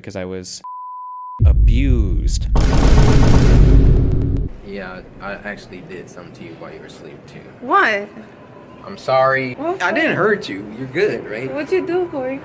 because I was abused. Yeah, I actually did something to you while you were asleep too. What? I'm sorry. What? I didn't hurt you. You're good, right? What'd you do, Corey?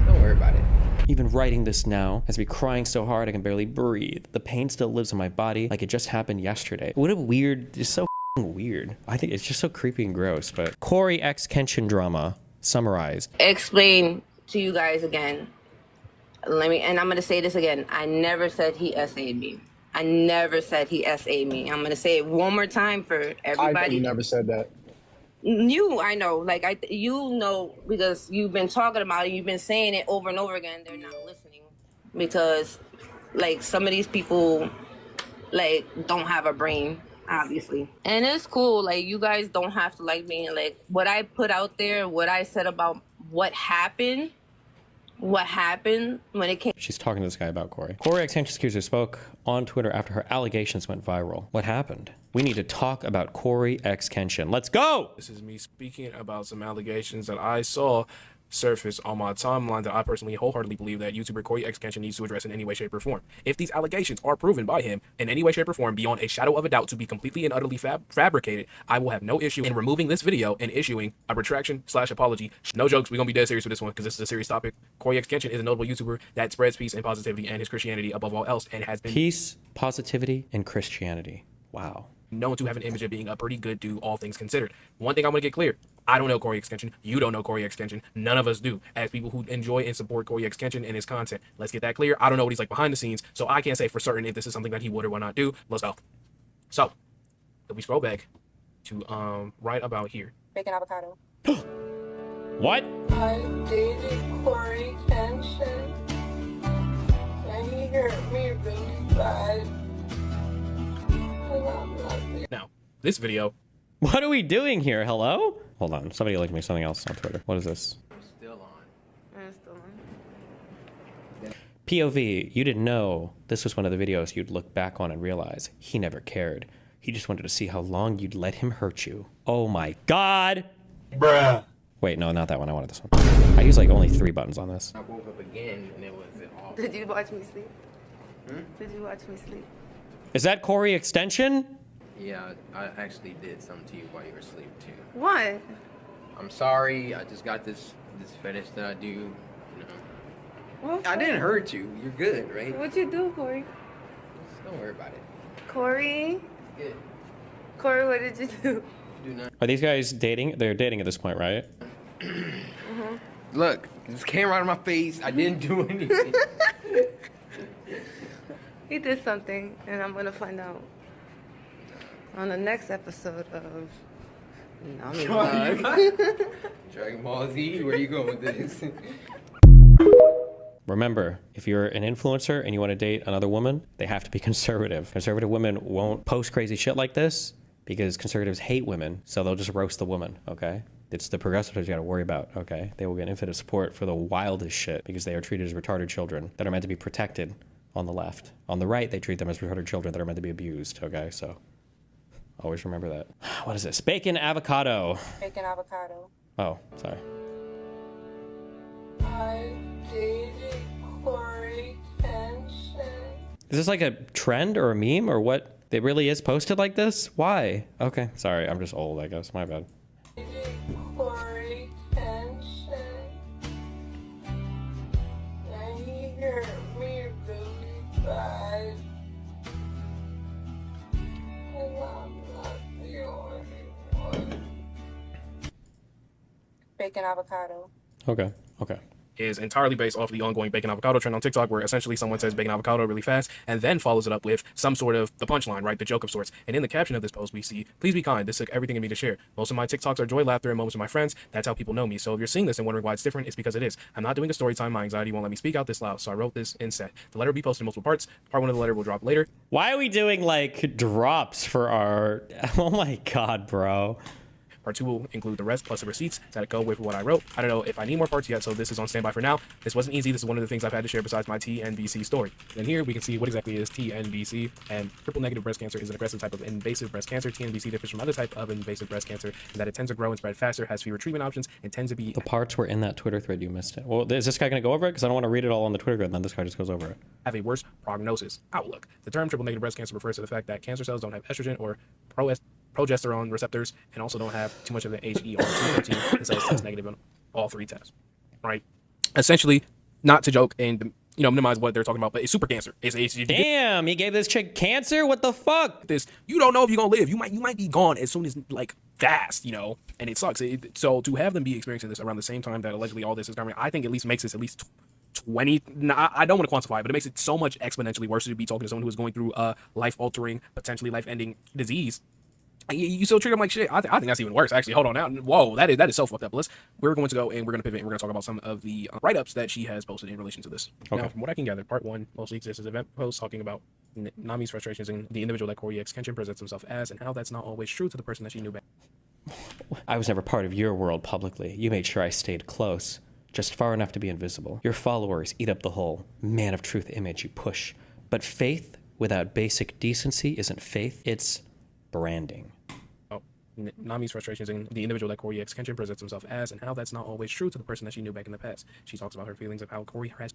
Don't worry about it. Even writing this now has me crying so hard I can barely breathe. The pain still lives in my body like it just happened yesterday. What a weird, it's so weird. I think it's just so creepy and gross, but CoreyxKenshin drama, summarized. Explain to you guys again. And I'm gonna say this again. I never said he SA'd me. I never said he SA'd me. I'm gonna say it one more time for everybody. You never said that. I know, you know, because you've been talking about it, you've been saying it over and over again. They're not listening because, like, some of these people, like, don't have a brain, obviously. And it's cool. Like, you guys don't have to like me. Like, what I put out there, what I said about what happened when it came. She's talking to this guy about Corey. CoreyxKenshin's accuser spoke on Twitter after her allegations went viral. What happened? We need to talk about CoreyxKenshin. Let's go! This is me speaking about some allegations that I saw surface on my timeline that I personally wholeheartedly believe that YouTuber CoreyxKenshin needs to address in any way, shape, or form. If these allegations are proven by him in any way, shape, or form beyond a shadow of a doubt to be completely and utterly fabricated, I will have no issue in removing this video and issuing a retraction/apology. No jokes, we're gonna be dead serious with this one because this is a serious topic. CoreyxKenshin is a notable YouTuber that spreads peace and positivity and his Christianity above all else, and has been Peace, positivity, and Christianity. Wow. known to have an image of being a pretty good dude, all things considered. One thing I'm gonna get clear: I don't know CoreyxKenshin. You don't know CoreyxKenshin. None of us do, as people who enjoy and support CoreyxKenshin and his content. Let's get that clear. I don't know what he's like behind the scenes, so I can't say for certain if this is something that he would or would not do. Let's go. So, if we scroll back to right about here. Bacon avocado. What? I dated CoreyxKenshin, and he hurt me really bad. And I'm not the Now, this video. What are we doing here? Hello? Hold on. Somebody linked me something else on Twitter. What is this? Still on. It's still on. POV, you didn't know this was one of the videos you'd look back on and realize he never cared. He just wanted to see how long you'd let him hurt you. Oh my God. Bruh. Wait, no, not that one. I wanted this one. I use like only 3 buttons on this. I woke up again and it was off. Did you watch me sleep? Did you watch me sleep? Is that Coreyxtension? Yeah, I actually did something to you while you were asleep too. What? I'm sorry. I just got this fetish that I do. You know. What? I didn't hurt you. You're good, right? What'd you do, Corey? Don't worry about it. Corey? Good. Corey, what did you do? Do not. Are these guys dating? They're dating at this point, right? Look, this camera out of my face. I didn't do anything. He did something, and I'm gonna find out on the next episode of Nami Vlog. Dragon Ball Z, where you going with this? Remember, if you're an influencer and you want to date another woman, they have to be conservative. Conservative women won't post crazy shit like this because conservatives hate women, so they'll just roast the woman, okay? It's the progressives you gotta worry about, okay? They will get infinite support for the wildest shit because they are treated as retarded children that are meant to be protected on the left. On the right, they treat them as retarded children that are meant to be abused, okay? So always remember that. What is this? Bacon avocado. bacon avocado. Oh, sorry. I dated CoreyxKenshin. Is this like a trend or a meme or what? It really is posted like this? Why? Okay, sorry, I'm just old, I guess. My bad. CoreyxKenshin, and he hurt me really bad. And I'm not the only one. Bacon avocado. Okay, okay. Is entirely based off the ongoing bacon avocado trend on TikTok, where essentially someone says bacon avocado really fast and then follows it up with some sort of the punchline, right? The joke of sorts. And in the caption of this post, we see, "Please be kind. This took everything in me to share. Most of my TikToks are joy, laughter, and moments with my friends. That's how people know me. So if you're seeing this and wondering why it's different, it's because it is. I'm not doing a story time. My anxiety won't let me speak out this loud. So I wrote this instead. The letter will be posted in multiple parts. Part 1 of the letter will drop later. Why are we doing like drops for our... Oh my God, bro. Part 2 will include the rest plus the receipts that go with what I wrote. I don't know if I need more parts yet, so this is on standby for now. This wasn't easy. This is one of the things I've had to share besides my TNBC story. Then here we can see what exactly is TNBC, and triple negative breast cancer is an aggressive type of invasive breast cancer. TNBC differs from other type of invasive breast cancer in that it tends to grow and spread faster, has fewer treatment options, and tends to be... The parts were in that Twitter thread, you missed it. Well, is this guy going to go over it? Because I don't want to read it all on the Twitter thread, and then this guy just goes over it. have a worse prognosis outlook. The term triple negative breast cancer refers to the fact that cancer cells don't have estrogen or progesterone receptors and also don't have too much of the HER2 protein, and cells test negative on all three tests, right? Essentially, not to joke and minimize what they're talking about, but it's super cancer. Damn, he gave this chick cancer? What the fuck? This, you don't know if you're gonna live. You might be gone as soon as fast, and it sucks. So to have them be experiencing this around the same time that allegedly all this is coming, I think at least makes this at least 20. I don't want to quantify it, but it makes it so much exponentially worse to be talking to someone who is going through a life-altering, potentially life-ending disease. You still treat them like shit. I think that's even worse, actually. Hold on now. Whoa, that is so fucked up. We're going to go and we're going to pivot and we're going to talk about some of the write-ups that she has posted in relation to this. Okay. Now, from what I can gather, part 1 mostly exists as event posts talking about Nami's frustrations and the individual that CoreyxKenshin presents himself as, and how that's not always true to the person that she knew back. I was never part of your world publicly. You made sure I stayed close, just far enough to be invisible. Your followers eat up the whole man of truth image you push. But faith without basic decency isn't faith, it's branding. Nami's frustrations and the individual that CoreyxKenshin presents himself as, and how that's not always true to the person that she knew back in the past. She talks about her feelings of how Corey has...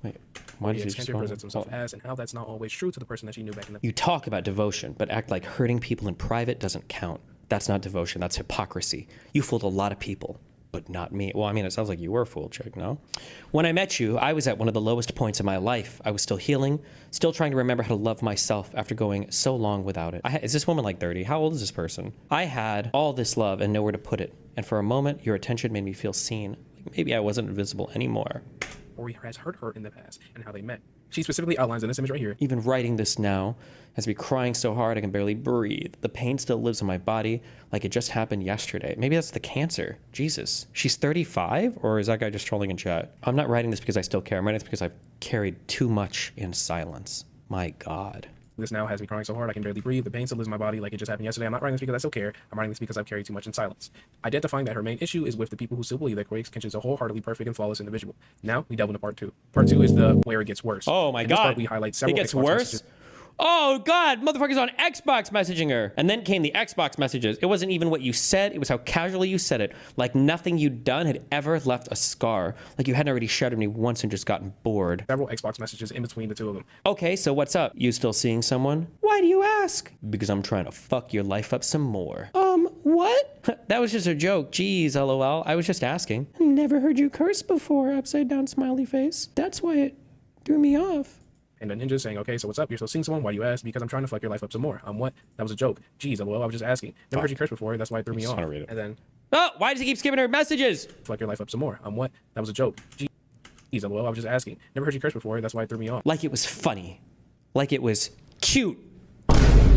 Wait, why did you just go presents himself as, and how that's not always true to the person that she knew back in the past. You talk about devotion, but act like hurting people in private doesn't count. That's not devotion, that's hypocrisy. You fooled a lot of people, but not me. Well, I mean, it sounds like you were fooled, chick, no? When I met you, I was at one of the lowest points in my life. I was still healing, still trying to remember how to love myself after going so long without it. Is this woman like 30? How old is this person? I had all this love and nowhere to put it. And for a moment, your attention made me feel seen. Like maybe I wasn't invisible anymore. Corey has hurt her in the past and how they met. She specifically outlines in this image right here. Even writing this now has me crying so hard I can barely breathe. The pain still lives in my body like it just happened yesterday. Maybe that's the cancer. Jesus. She's 35? Or is that guy just trolling in chat? I'm not writing this because I still care. I'm writing this because I've carried too much in silence. My God. This now has me crying so hard I can barely breathe. The pain still lives in my body like it just happened yesterday. I'm not writing this because I still care. I'm writing this because I've carried too much in silence. Identifying that her main issue is with the people who still believe that CoreyxKenshin is a wholeheartedly perfect and flawless individual. Now we delve into part 2. Part 2 is where it gets worse. Oh my in God. This part, we highlight several it gets Xbox worse? messages. Oh God, motherfucker's on Xbox messaging her. And then came the Xbox messages. It wasn't even what you said, it was how casually you said it. Like nothing you'd done had ever left a scar. Like you hadn't already shouted me once and just gotten bored. Several Xbox messages in between the two of them. Okay, so what's up? You still seeing someone? Why do you ask? Because I'm trying to fuck your life up some more. What? That was just a joke. Jeez, LOL. I was just asking. Never heard you curse before, upside down smiley face. That's why it threw me off. And then Ninja saying, okay, so what's up? You're still seeing someone? Why do you ask? Because I'm trying to fuck your life up some more. What? That was a joke. Jeez, LOL, I was just asking. Never heard you curse before. That's why it threw me off. And then... Oh, why does he keep skipping her messages? Fuck your life up some more. What? That was a joke. Jeez, LOL, I was just asking. Never heard you curse before. That's why it threw me off. Like it was funny. Like it was cute.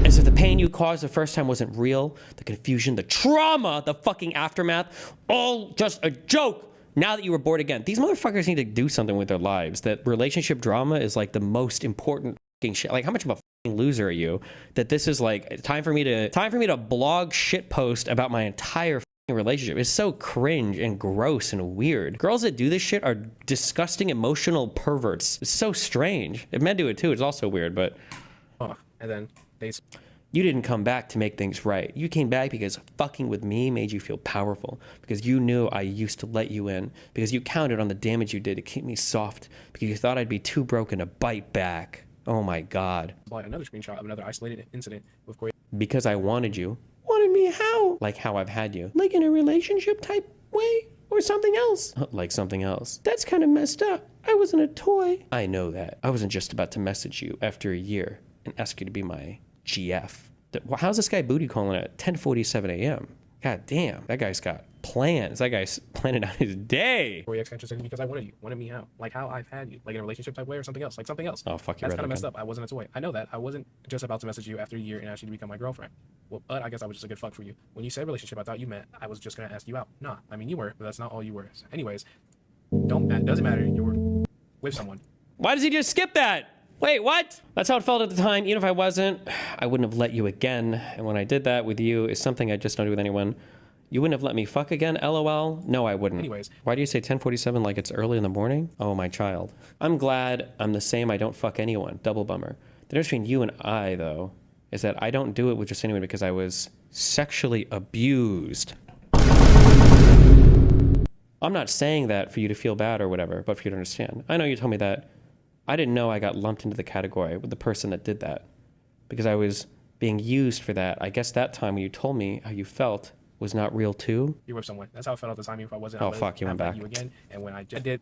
As if the pain you caused the first time wasn't real. The confusion, the trauma, the fucking aftermath. All just a joke. Now that you were bored again. These motherfuckers need to do something with their lives. That relationship drama is like the most important fucking shit. Like how much of a fucking loser are you? That this is like time for me to blog shit post about my entire fucking relationship. It's so cringe and gross and weird. Girls that do this shit are disgusting emotional perverts. It's so strange. If men do it too, it's also weird, but... And then they... You didn't come back to make things right. You came back because fucking with me made you feel powerful. Because you knew I used to let you in. Because you counted on the damage you did to keep me soft. Because you thought I'd be too broken to bite back. Oh my God. Another screenshot of another isolated incident with Corey. Because I wanted you. Wanted me how? Like how I've had you. Like in a relationship type way? Or something else? Like something else. That's kind of messed up. I wasn't a toy. I know that. I wasn't just about to message you after a year and ask you to be my GF. How's this guy booty calling at 10:47 a.m.? God damn, that guy's got plans. That guy's planning out his day. CoreyxKenshin because I wanted you. Wanted me how? Like how I've had you. Like in a relationship type way or something else. Like something else. Oh, fuck you. That's kind of messed up. I wasn't a toy. I know that. I wasn't just about to message you after a year and ask you to become my girlfriend. Well, but I guess I was just a good fuck for you. When you said relationship, I thought you meant I was just going to ask you out. Nah, I mean you were, but that's not all you were. So anyways, doesn't matter. You were with someone. Why does he just skip that? Wait, what? That's how it felt at the time. Even if I wasn't, I wouldn't have let you again. And when I did that with you, it's something I just don't do with anyone. You wouldn't have let me fuck again, LOL? No, I wouldn't. Anyways. Why do you say 10:47 like it's early in the morning? Oh, my child. I'm glad I'm the same. I don't fuck anyone. Double bummer. The difference between you and I, though, is that I don't do it with just anyone because I was sexually abused. I'm not saying that for you to feel bad or whatever, but for you to understand. I know you told me that. I didn't know I got lumped into the category with the person that did that because I was being used for that. I guess that time when you told me how you felt was not real too. You're with someone. That's how I felt at the time. If I wasn't, Oh, fuck, you went back. You again. And when I did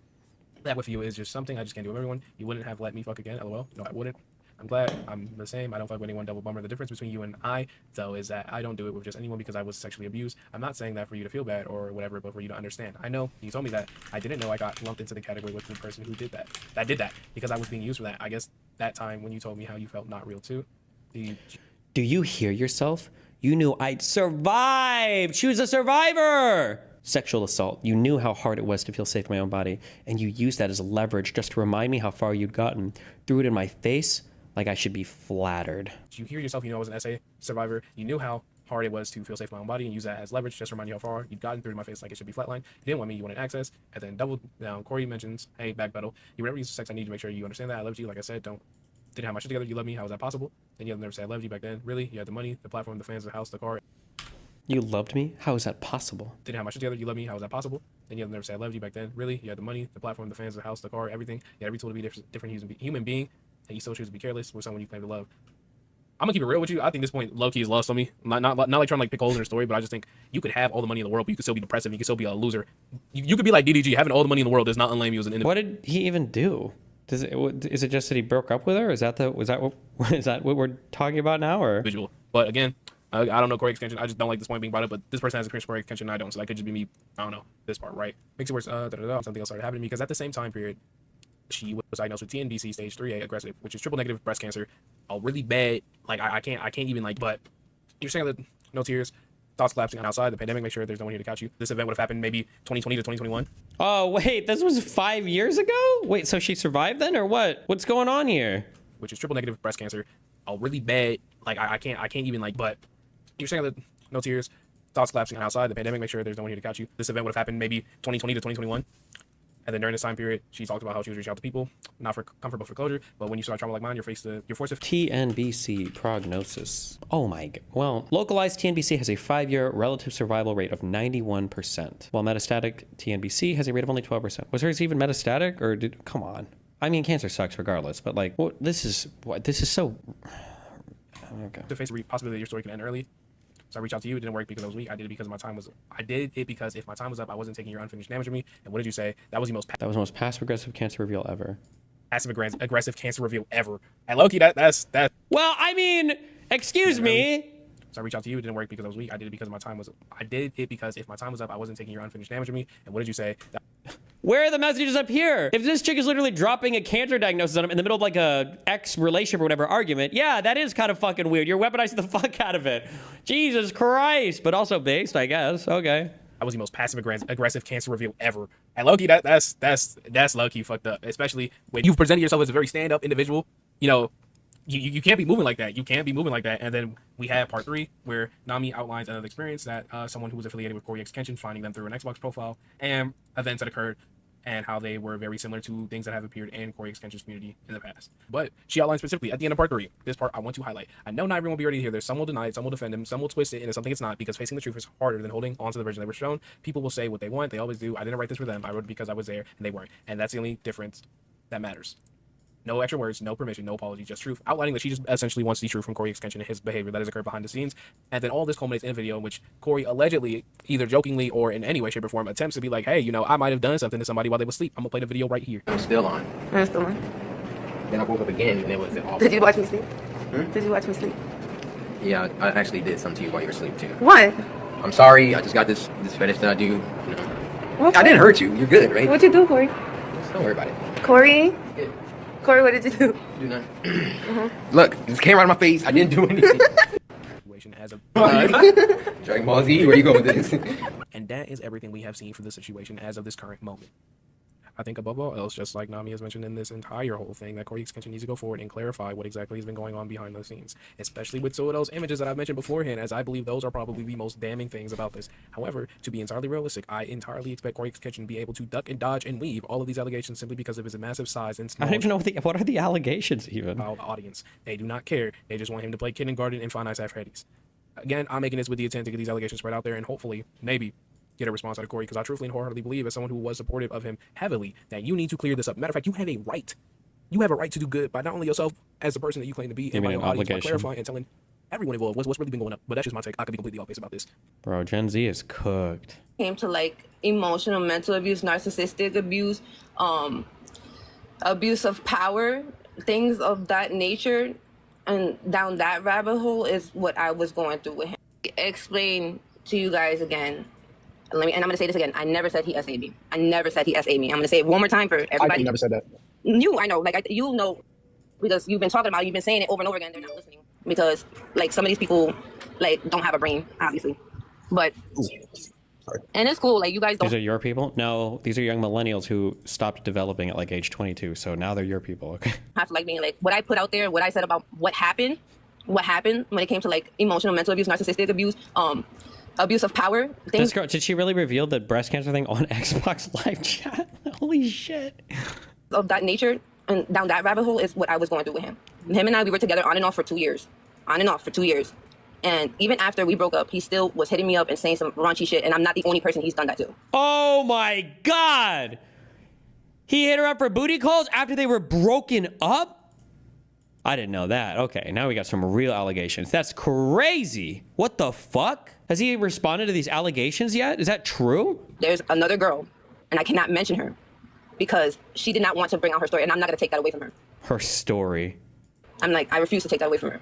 that with you, is just something I just can't do with everyone. You wouldn't have let me fuck again, LOL. No, I wouldn't. I'm glad I'm the same. I don't fuck with anyone, double bummer. The difference between you and I, though, is that I don't do it with just anyone because I was sexually abused. I'm not saying that for you to feel bad or whatever, but for you to understand. I know you told me that. I didn't know I got lumped into the category with the person who did that. That did that because I was being used for that. I guess that time when you told me how you felt not real too. Do you hear yourself? You knew I'd survived. She was a survivor. Sexual assault. You knew how hard it was to feel safe in my own body, and you used that as leverage just to remind me how far you'd gotten. Threw it in my face like I should be flattered. You hear yourself, you know I was an SA survivor. You knew how hard it was to feel safe in my own body and use that as leverage just to remind you how far you'd gotten. Through to my face like it should be flatline. You didn't want me, you wanted access. And then double down, Corey mentions, hey, backpedal. You were never used to sex. I need to make sure you understand that. I loved you. Like I said, didn't have my shit together. You loved me. How was that possible? Then you never said I loved you back then. Really? You had the money, the platform, the fans, the house, the car. You loved me? How is that possible? Didn't have my shit together. You loved me. How was that possible? Then you never said I loved you back then. Really? You had the money, the platform, the fans, the house, the car, everything. You had every tool to be different human being. And you still choose to be careless with someone you claim to love. I'm gonna keep it real with you. I think this point, low-key is lost on me. Not like trying to like pick holes in her story, but I just think you could have all the money in the world, but you could still be depressive. You could still be a loser. You could be like DDG. Having all the money in the world does not unlame you as an individual. What did he even do? Is it just that he broke up with her? Is that what we're talking about now? Or But again, I don't know CoreyxKenshin. I just don't like this point being brought up. But this person has a cringe CoreyxKenshin and I don't. So that could just be me. I don't know this part, right? Makes it worse. Something else started happening because at the same time period, she was diagnosed with TNBC stage 3A aggressive, which is triple negative breast cancer. A really bad, like I can't even like. But you're saying that no tears, thoughts collapsing outside the pandemic. Make sure there's no one here to catch you. This event would have happened maybe 2020 to 2021. Oh wait, this was 5 years ago. Wait, so she survived then, or what? What's going on here? Which is triple negative breast cancer. A really bad, like I can't even like. But you're saying that no tears, thoughts collapsing outside the pandemic. Make sure there's no one here to catch you. This event would have happened maybe 2020 to 2021. And then during this time period, she talked about how she was reaching out to people, not for comfort, but for closure. But when you start trauma like mine, you're forced to TNBC prognosis. Oh my god. Well, localized TNBC has a 5-year relative survival rate of 91%, while metastatic TNBC has a rate of only 12%. Was hers even metastatic, or come on? I mean, cancer sucks regardless, but like, this is so. Okay. to face the possibility that your story can end early. So I reached out to you. It didn't work because I was weak. I did it because my time was. I did it because if my time was up, I wasn't taking your unfinished damage from me. And what did you say? That was the most passive aggressive cancer reveal ever. Passive aggressive cancer reveal ever. And Loki, that's. Well, I mean, excuse me. So I reached out to you. It didn't work because I was weak. I did it because my time was. I did it because if my time was up, I wasn't taking your unfinished damage from me. And what did you say? Where are the messages up here? If this chick is literally dropping a cancer diagnosis on him in the middle of like a ex relationship or whatever argument, yeah, that is kind of fucking weird. You're weaponizing the fuck out of it. Jesus Christ. But also based, I guess. Okay. That was the most passive aggressive cancer reveal ever. And Loki, that's Loki fucked up. Especially when you've presented yourself as a very stand-up individual. You know, you can't be moving like that. You can't be moving like that. And then we had part 3 where Nami outlines another experience that someone who was affiliated with CoreyxKenshin, finding them through an Xbox profile, and events that occurred and how they were very similar to things that have appeared in CoreyxKenshin's community in the past. But she outlined specifically at the end of part 3, this part I want to highlight. I know not everyone will be ready to hear this. Some will deny it, some will defend him, some will twist it into something it's not, because facing the truth is harder than holding on to the version they were shown. People will say what they want. They always do. I didn't write this for them. I wrote it because I was there and they weren't. And that's the only difference that matters. No extra words, no permission, no apology, just truth. Outlining that she just essentially wants the truth from CoreyxKenshin and his behavior that has occurred behind the scenes. And then all this culminates in a video in which Corey allegedly, either jokingly or in any way, shape, or form, attempts to be like, hey, you know, I might have done something to somebody while they was asleep. I'm gonna play the video right here. I'm still on. I'm still on. Then I woke up again and it was all. Did you watch me sleep? Did you watch me sleep? Yeah, I actually did something to you while you were asleep too. What? I'm sorry. I just got this fetish that I do. You know. I didn't hurt you. You're good, right? What'd you do, Corey? Don't worry about it. Corey? Yeah. Corey, what did you do? Do nothing. Look, this came right out of my face. I didn't do anything. As of Dragon Ball Z, where you going with this? And that is everything we have seen for the situation as of this current moment. I think above all else, just like Nami has mentioned in this entire whole thing, that CoreyxKenshin needs to go forward and clarify what exactly has been going on behind the scenes, especially with some of those images that I've mentioned beforehand, as I believe those are probably the most damning things about this. However, to be entirely realistic, I entirely expect CoreyxKenshin to be able to duck and dodge and weave all of these allegations simply because of his massive size and I small don't even know what are the allegations even. the audience. They do not care. They just want him to play kindergarten and Five Nights at Freddy's. Again, I'm making this with the intent to get these allegations spread out there and hopefully, maybe, get a response out of Corey, because I truthfully and wholeheartedly believe, as someone who was supportive of him heavily, that you need to clear this up. Matter of fact, you have a right. You have a right to do good by not only yourself as the person that you claim to be, and by your audience, by clarifying and telling everyone involved what's really been going up. But that's just my take. I could be completely off base about this. Bro, Gen Z is cooked. Came to like emotional, mental abuse, narcissistic abuse, abuse of power, things of that nature, and down that rabbit hole is what I was going through with him. Explain to you guys again. And I'm gonna say this again. I never said he SA'd me. I never said he SA'd me. I'm gonna say it one more time for everybody. I never said that. I know, like you know, because you've been talking about it, you've been saying it over and over again. They're not listening because like some of these people like don't have a brain, obviously. But and it's cool. Like you guys don't. These are your people? No, these are young millennials who stopped developing at like age 22. So now they're your people. Okay. Have to like being like what I put out there, what I said about what happened when it came to like emotional, mental abuse, narcissistic abuse, abuse of power. This girl, did she really reveal the breast cancer thing on Xbox Live Chat? Holy shit. Of that nature and down that rabbit hole is what I was going through with him. Him and I, we were together on and off for 2 years. On and off for 2 years. And even after we broke up, he still was hitting me up and saying some raunchy shit. And I'm not the only person he's done that to. Oh my God. He hit her up for booty calls after they were broken up? I didn't know that. Okay, now we got some real allegations. That's crazy. What the fuck? Has he responded to these allegations yet? Is that true? There's another girl, and I cannot mention her because she did not want to bring out her story, and I'm not going to take that away from her. Her story. I'm like, I refuse to take that away from her.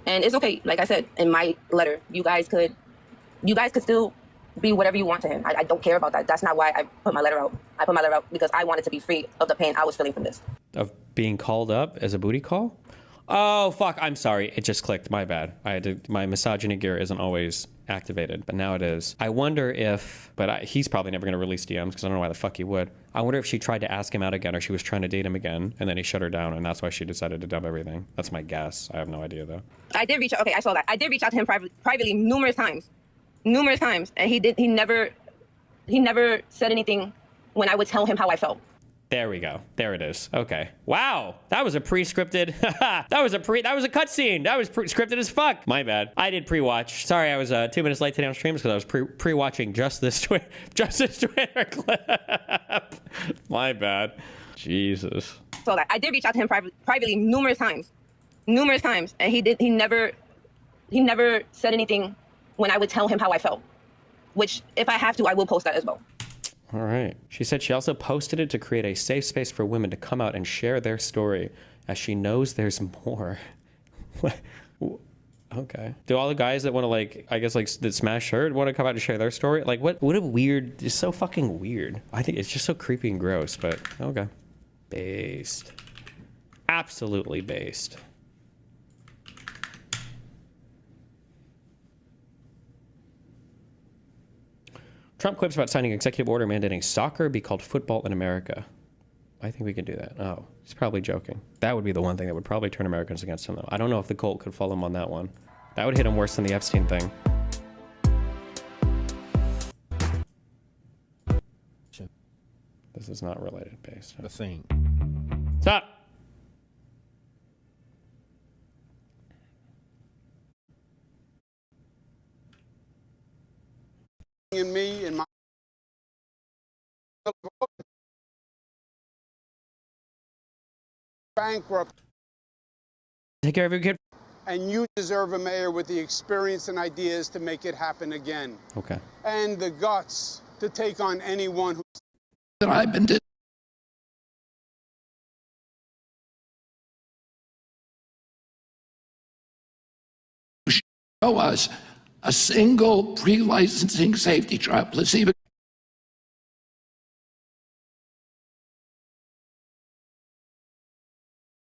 And it's okay. Like I said, in my letter, you guys could still be whatever you want to him. I don't care about that. That's not why I put my letter out. I put my letter out because I wanted to be free of the pain I was feeling from this. Of being called up as a booty call? Oh, fuck. I'm sorry. It just clicked. My bad. My misogyny gear isn't always activated, but now it is. I wonder if, he's probably never going to release DMs because I don't know why the fuck he would. I wonder if she tried to ask him out again or she was trying to date him again and then he shut her down and that's why she decided to dump everything. That's my guess. I have no idea though. I did reach out. Okay, I saw that. I did reach out to him privately numerous times. And he never said anything when I would tell him how I felt. There we go. There it is. Okay. Wow. That was a pre-scripted. that was a cutscene. That was scripted as fuck. My bad. I did pre-watch. Sorry, I was 2 minutes late today on streams because I was pre-watching just this Twitter clip. My bad. Jesus. So that I did reach out to him privately numerous times, and he never said anything when I would tell him how I felt. Which, if I have to, I will post that as well. All right. She said she also posted it to create a safe space for women to come out and share their story, as she knows there's more. Okay. Do all the guys that want to that smash her want to come out and share their story? Like, what a weird, it's so fucking weird. I think it's just so creepy and gross, but okay. Based. Absolutely based. Trump quips about signing executive order mandating soccer be called football in America. I think we can do that. Oh, he's probably joking. That would be the one thing that would probably turn Americans against him, though. I don't know if the cult could follow him on that one. That would hit him worse than the Epstein thing. This is not related based. The thing. Stop! In me and my bankrupt, Take care of your kid. and you deserve a mayor with the experience and ideas to make it happen again, Okay. and the guts to take on anyone who that I've been to show us a single pre-licensing safety trial, placebo